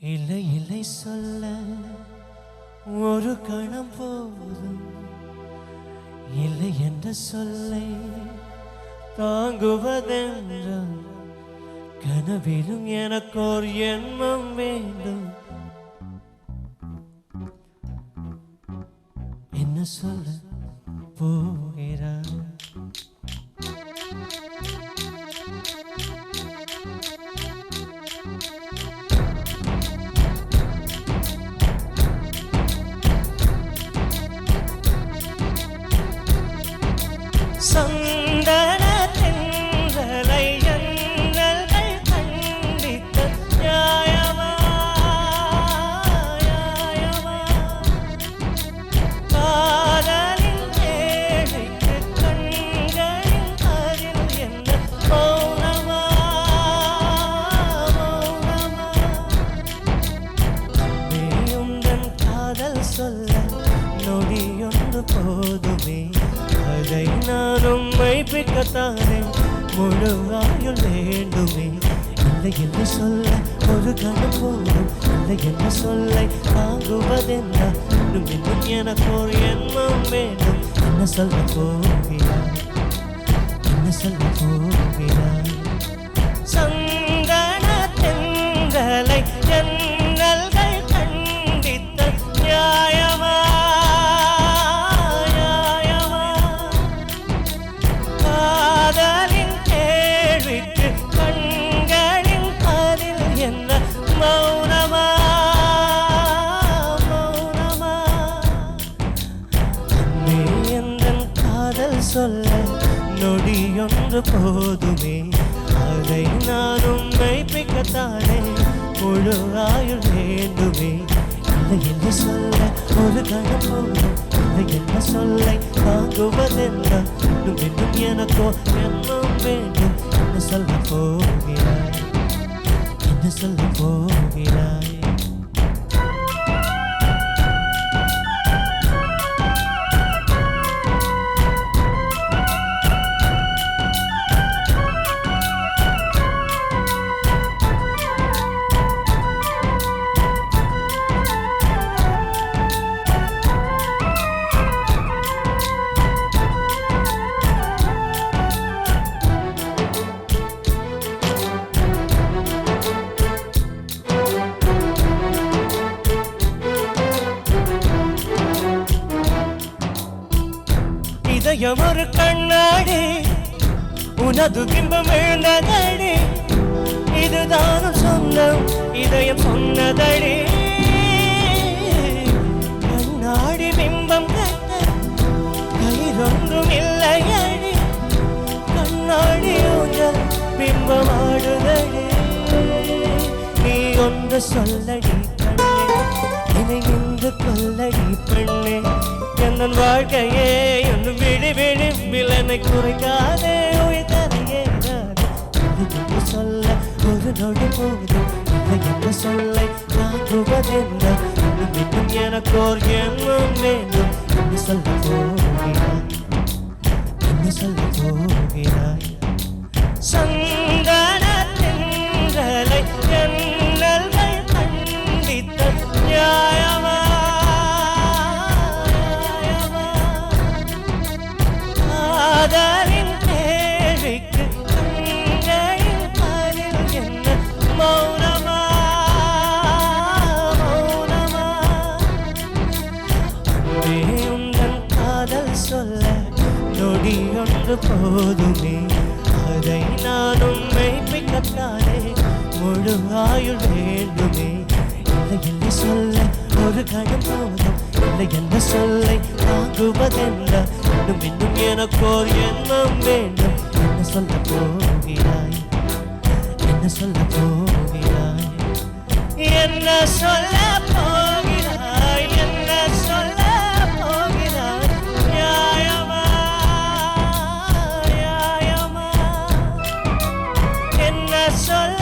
இல்லை இல்லை சொல்ல ஒரு கணம் போதும், இல்லை என்ற சொல்லை தாங்குவதென்றால் கனவிலும் எனக்கோர் எண்ணம் வேண்டும். என்ன சொல்ல போகிறாய்? சந்தன தென்றலை எண்ணல்கள் கண்டித்த நியாயமா நியாயமா? காதலின் ஏழைக்கு கண்களின் அதில் என்ன மௌனமா மௌனமா? நீயுந்தன் காதல் சொல்ல நொடியொன்று போதுமே, அதை நானும் மெய்ப்பிக்கத்தானே முழு ஆயுள் வேண்டுமே. இல்லை என்று சொல்ல ஒரு கணம் போதும், இல்லை என்று சொல்லை தாங்குவதென்ன இன்னும் இன்னும் எனக்கு ஒரு எண்ணம் வேண்டும். என்ன சொல்ல போகிறாய்? என்ன சொல்ல போகிறாய்? சந்தன தென்றலை எண்ணல்கள் கண்டித்த நியாயமா நியாயமா? காதலின் கேள்விக்கு கண்களின் பதில் என்ன மௌனமா மௌனமா? நீ எந்தன் காதல் சொல்ல நொடியொன்று போதுமே, அதை நானும் மெய்ப்பிக்கத்தானே முழு ஆயுள் வேண்டுமே. இல்லை என்று சொல்ல ஒரு கணம் போதும், இல்லை என்ன சொல்லை தாங்குவதென்ன இன்னும் இன்னும் எனக்கோ எண்ணம் வேண்டும். என்ன சொல்ல போகிறாய்? என்ன சொல்ல போகிறாய்? இதயம் ஒரு கண்ணாடி, உனது பிம்பம் எழுந்ததடி, இதுதானும் சொந்தம் இதயம் சொன்னதடி. கண்ணாடி பிம்பம் கட்ட கயிறொன்றும் இல்லையடி, கண்ணாடி ஊஞ்சல் பிம்பம் ஆடுதடி. நீ ஒன்று சொல்லடி கண்ணே, இதை நின்று கொல்லடி பெண்ணே. என் வாழ்க்கையே ஒன்று விழி விழி விலனை குறைக்காதே உயிர்த்தனையே. என்று சொல்ல ஒரு நொடி போதும், இல்லை என்று சொல்லை தாக்குவதென்ன இன்னும் இன்னும் எனக்கோர் எண்ணம் வேண்டும். என்ன சொல்ல போகிறாய்? என்ன சொல்ல போகிறாய்? சந்தன தென்றலை எண்ணல்கள் கண்டித்த நியாயமா நியாயமா? காதலின் கேள்விக்கு கண்களின் பதில் என்ன மௌனமா மௌனமா? நீ உந்தன் காதல் சொல்ல நொடியொன்று போதுமே, அதை நானும் மெய்ப்பிக்கத்தானே முழு ஆயுள் வேண்டுமே. இல்லை என்று சொல்ல ஒரு கணம் போதும், இல்லை என்ற சொல்லை தாங்குவதென்ன இன்னும் இன்னும் எனக்கோர் எண்ணம் வேண்டும். என்ன சொல்ல போகிறாய்? என்ன சொல்ல போகிறாய்? என்ன சொல்ல போகிறாய்? என்ன சொல்ல போகிறாய்? நியாயமா நியாயமா? என்ன சொல்ல